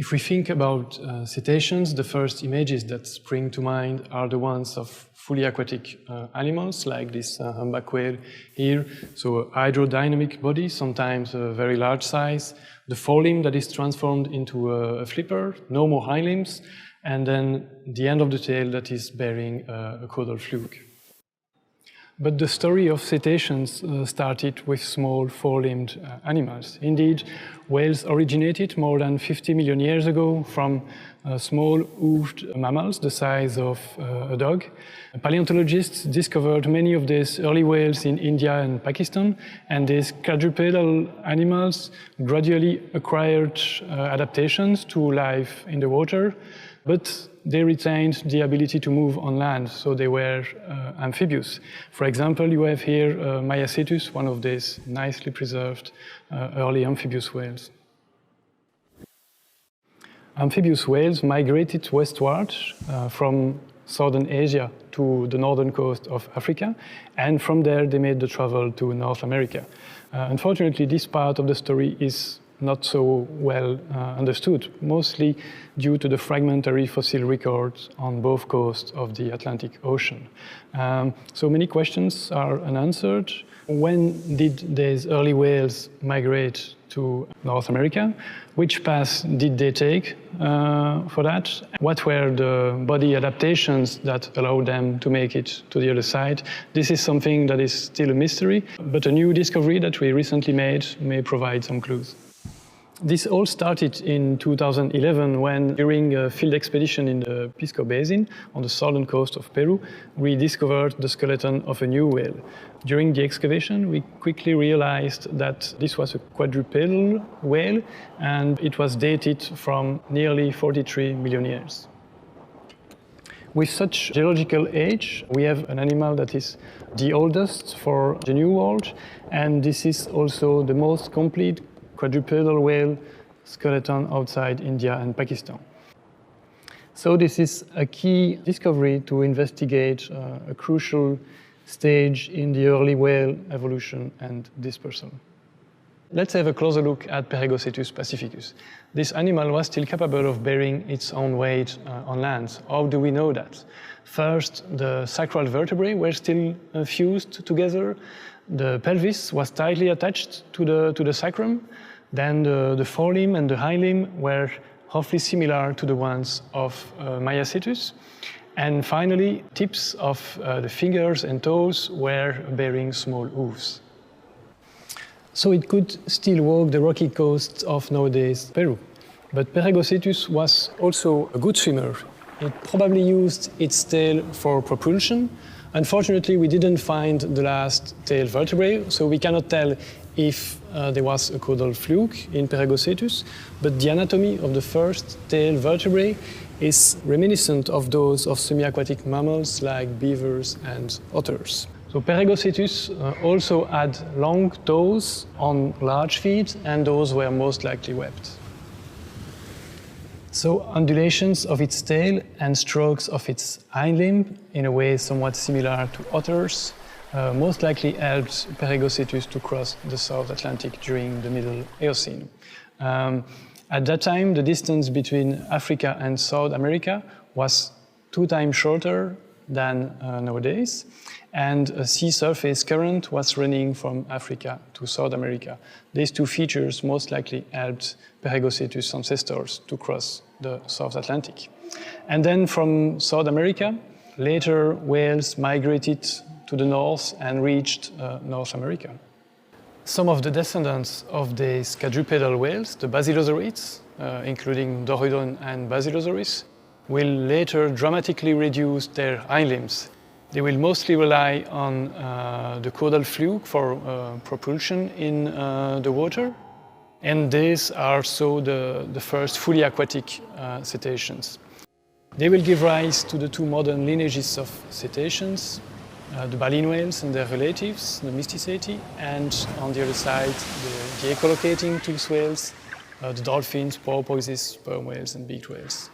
If we think about cetaceans, the first images that spring to mind are the ones of fully aquatic animals, like this humpback whale here. So a hydrodynamic body, sometimes a very large size, the forelimb that is transformed into a flipper, no more hind limbs, and then the end of the tail that is bearing a caudal fluke. But the story of cetaceans started with small four-limbed animals. Indeed, whales originated more than 50 million years ago from small hooved mammals the size of a dog. Paleontologists discovered many of these early whales in India and Pakistan, and these quadrupedal animals gradually acquired adaptations to life in the water, but they retained the ability to move on land, so they were amphibious. For example, you have here Maiacetus, one of these nicely preserved early amphibious whales. Amphibious whales migrated westward from southern Asia to the northern coast of Africa, and from there they made the travel to North America. Unfortunately, this part of the story is not so well understood, mostly due to the fragmentary fossil records on both coasts of the Atlantic Ocean. So many questions are unanswered. When did these early whales migrate to North America? Which path did they take for that? What were the body adaptations that allowed them to make it to the other side? This is something that is still a mystery, but a new discovery that we recently made may provide some clues. This all started in 2011 when, during a field expedition in the Pisco Basin on the southern coast of Peru, we discovered the skeleton of a new whale. During the excavation, we quickly realized that this was a quadrupedal whale, and it was dated from nearly 43 million years. With such geological age, we have an animal that is the oldest for the New World, and this is also the most complete quadrupedal whale skeleton outside India and Pakistan. So this is a key discovery to investigate a crucial stage in the early whale evolution and dispersal. Let's have a closer look at Peregocetus pacificus. This animal was still capable of bearing its own weight on land. How do we know that? First, the sacral vertebrae were still fused together. The pelvis was tightly attached to the sacrum. Then the forelimb and the hind limb were roughly similar to the ones of Maiacetus. And finally, tips of the fingers and toes were bearing small hooves. So it could still walk the rocky coasts of nowadays Peru. But Peregocetus was also a good swimmer. It probably used its tail for propulsion. Unfortunately, we didn't find the last tail vertebrae, so we cannot tell if there was a caudal fluke in Peregocetus, but the anatomy of the first tail vertebrae is reminiscent of those of semi-aquatic mammals like beavers and otters. So Peregocetus also had long toes on large feet, and those were most likely webbed. So undulations of its tail and strokes of its hind limb, in a way somewhat similar to otters, most likely helped Peregocetus to cross the South Atlantic during the Middle Eocene. At that time, the distance between Africa and South America was 2 times shorter than nowadays, and a sea surface current was running from Africa to South America. These two features most likely helped Peregocetus ancestors to cross the South Atlantic. And then from South America, later whales migrated to the north and reached North America. Some of the descendants of these quadrupedal whales, the basilosaurids, including Dorudon and Basilosaurus, will later dramatically reduce their hind limbs. They will mostly rely on the caudal fluke for propulsion in the water. And these are so the first fully aquatic cetaceans. They will give rise to the 2 modern lineages of cetaceans, the baleen whales and their relatives, the Mysticeti, and on the other side, the echolocating tooth whales, the dolphins, porpoises, sperm whales, and beaked whales.